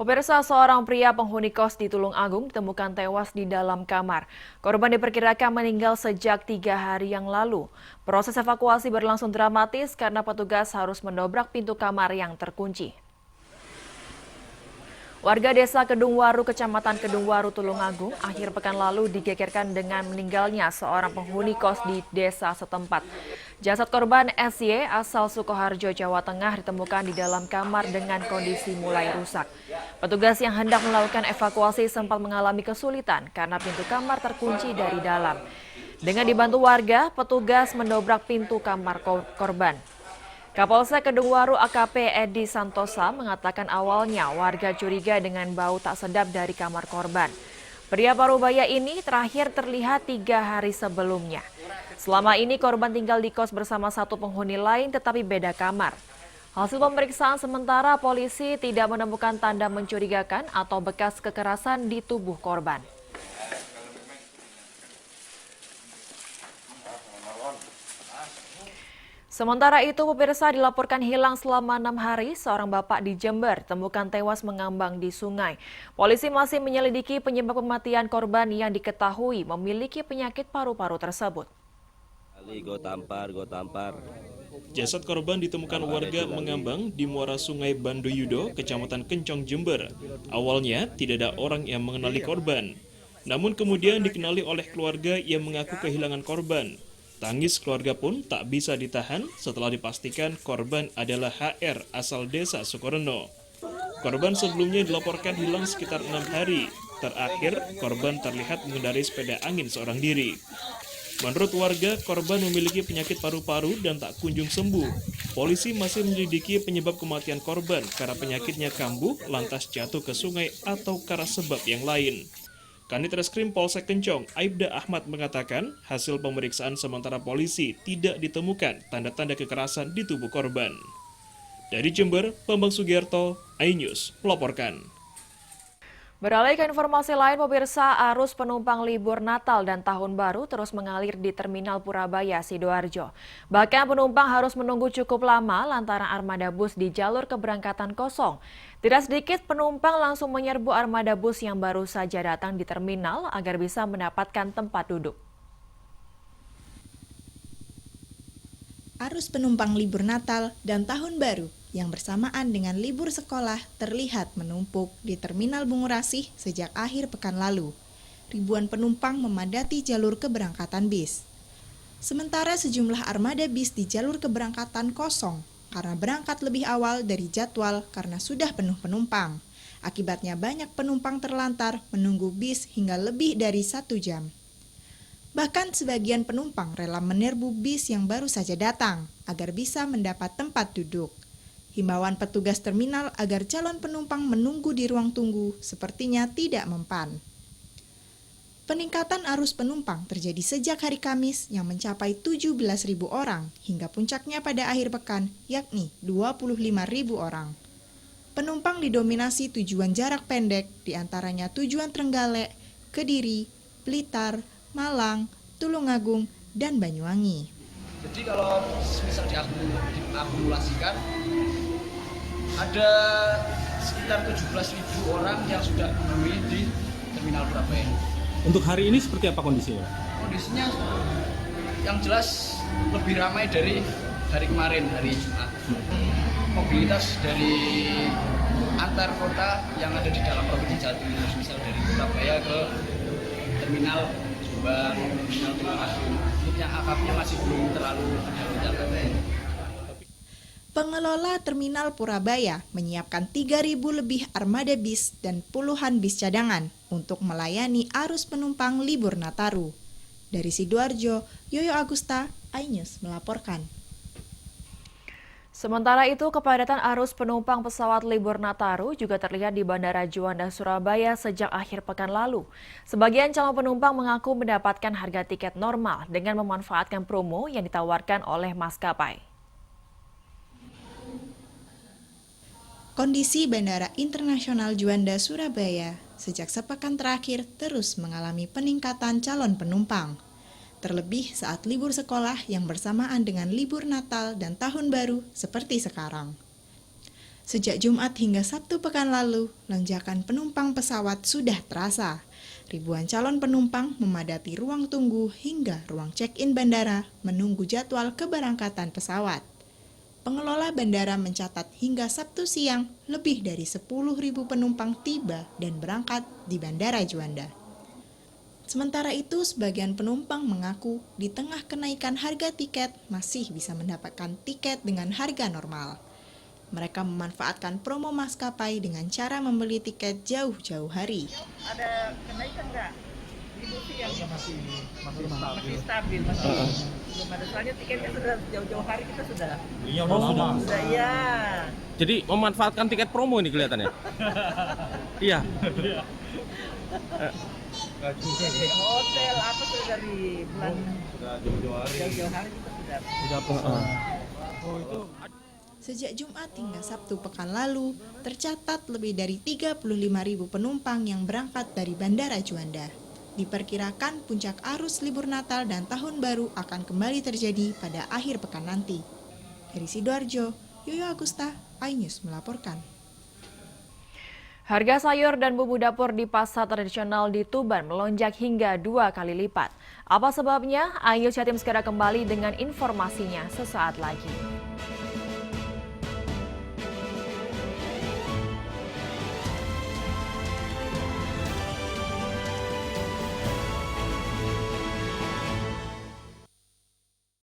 Pemirsa, seorang pria penghuni kos di Tulung Agung ditemukan tewas di dalam kamar. Korban diperkirakan meninggal sejak 3 hari yang lalu. Proses evakuasi berlangsung dramatis karena petugas harus mendobrak pintu kamar yang terkunci. Warga desa Kedungwaru, Kecamatan Kedungwaru, Tulungagung, akhir pekan lalu digegerkan dengan meninggalnya seorang penghuni kos di desa setempat. Jasad korban SY asal Sukoharjo, Jawa Tengah ditemukan di dalam kamar dengan kondisi mulai rusak. Petugas yang hendak melakukan evakuasi sempat mengalami kesulitan karena pintu kamar terkunci dari dalam. Dengan dibantu warga, petugas mendobrak pintu kamar korban. Kapolsek Kedungwaru AKP Edi Santosa mengatakan awalnya warga curiga dengan bau tak sedap dari kamar korban. Pria parubaya ini terakhir terlihat 3 hari sebelumnya. Selama ini korban tinggal di kos bersama satu penghuni lain tetapi beda kamar. Hasil pemeriksaan sementara polisi tidak menemukan tanda mencurigakan atau bekas kekerasan di tubuh korban. Sementara itu, pemirsa, dilaporkan hilang selama 6 hari, seorang bapak di Jember temukan tewas mengambang di sungai. Polisi masih menyelidiki penyebab kematian korban yang diketahui memiliki penyakit paru-paru tersebut. Jasad korban ditemukan warga mengambang di muara sungai Banduyudo, Kecamatan Kencong, Jember. Awalnya tidak ada orang yang mengenali korban. Namun kemudian dikenali oleh keluarga yang mengaku kehilangan korban. Tangis keluarga pun tak bisa ditahan setelah dipastikan korban adalah HR asal desa Sukoreno. Korban sebelumnya dilaporkan hilang sekitar 6 hari. Terakhir, korban terlihat mengendarai sepeda angin seorang diri. Menurut warga, korban memiliki penyakit paru-paru dan tak kunjung sembuh. Polisi masih menyelidiki penyebab kematian korban karena penyakitnya kambuh lantas jatuh ke sungai atau karena sebab yang lain. Kanit Reskrim Polsek Kencong, Aibda Ahmad mengatakan hasil pemeriksaan sementara polisi tidak ditemukan tanda-tanda kekerasan di tubuh korban. Dari Jember, Bambang Sugierto, iNews melaporkan. Beralih ke informasi lain, pemirsa, arus penumpang libur Natal dan Tahun Baru terus mengalir di Terminal Purabaya, Sidoarjo. Bahkan penumpang harus menunggu cukup lama lantaran armada bus di jalur keberangkatan kosong. Tidak sedikit penumpang langsung menyerbu armada bus yang baru saja datang di terminal agar bisa mendapatkan tempat duduk. Arus penumpang libur Natal dan Tahun Baru yang bersamaan dengan libur sekolah terlihat menumpuk di Terminal Bungurasih sejak akhir pekan lalu. Ribuan penumpang memadati jalur keberangkatan bis. Sementara sejumlah armada bis di jalur keberangkatan kosong karena berangkat lebih awal dari jadwal karena sudah penuh penumpang. Akibatnya banyak penumpang terlantar menunggu bis hingga lebih dari 1 jam. Bahkan sebagian penumpang rela menyerbu bis yang baru saja datang agar bisa mendapat tempat duduk. Himbauan petugas terminal agar calon penumpang menunggu di ruang tunggu sepertinya tidak mempan. Peningkatan arus penumpang terjadi sejak hari Kamis yang mencapai 17.000 orang hingga puncaknya pada akhir pekan yakni 25.000 orang. Penumpang didominasi tujuan jarak pendek diantaranya tujuan Trenggalek, Kediri, Blitar, Malang, Tulungagung, dan Banyuwangi. Jadi kalau misal diakumulasikan ada sekitar 17.000 orang yang sudah menemui di Terminal Purabaya. Untuk hari ini seperti apa kondisinya? Kondisinya yang jelas lebih ramai dari hari kemarin, hari Jumat. Mobilitas dari antar kota yang ada di dalam Provinsi Jawa Timur, misal dari Surabaya ke Terminal Jombang, Terminal Tulungagung, yang akapnya masih belum terlalu ada. Pengelola Terminal Purabaya menyiapkan 3.000 lebih armada bis dan puluhan bis cadangan untuk melayani arus penumpang libur Nataru. Dari Sidoarjo, Yoyo Agusta, iNews melaporkan. Sementara itu, kepadatan arus penumpang pesawat libur Nataru juga terlihat di Bandara Juanda, Surabaya sejak akhir pekan lalu. Sebagian calon penumpang mengaku mendapatkan harga tiket normal dengan memanfaatkan promo yang ditawarkan oleh maskapai. Kondisi Bandara Internasional Juanda, Surabaya sejak sepekan terakhir terus mengalami peningkatan calon penumpang. Terlebih saat libur sekolah yang bersamaan dengan libur Natal dan Tahun Baru seperti sekarang. Sejak Jumat hingga Sabtu pekan lalu, lonjakan penumpang pesawat sudah terasa. Ribuan calon penumpang memadati ruang tunggu hingga ruang check-in bandara menunggu jadwal keberangkatan pesawat. Pengelola bandara mencatat hingga Sabtu siang lebih dari 10.000 penumpang tiba dan berangkat di Bandara Juanda. Sementara itu, sebagian penumpang mengaku di tengah kenaikan harga tiket masih bisa mendapatkan tiket dengan harga normal. Mereka memanfaatkan promo maskapai dengan cara membeli tiket jauh-jauh hari. Ada kenaikan nggak? Ibu sih yang masih stabil, belum ada. Soalnya tiketnya sudah jauh-jauh hari kita sudah. Iya, sudah. Sudah ya. Jadi memanfaatkan tiket promo ini kelihatannya. Iya. Jadi hotel apa sudah dari bulan jauh-jauh hari kita sudah. Sejak Jumat hingga Sabtu pekan lalu, tercatat lebih dari 35.000 penumpang yang berangkat dari Bandara Juanda. Diperkirakan puncak arus libur Natal dan Tahun Baru akan kembali terjadi pada akhir pekan nanti. Dari Sidoarjo, Yoyo Agusta, iNews melaporkan. Harga sayur dan bumbu dapur di pasar tradisional di Tuban melonjak hingga 2 kali lipat. Apa sebabnya? Ayo Jatim segera kembali dengan informasinya sesaat lagi.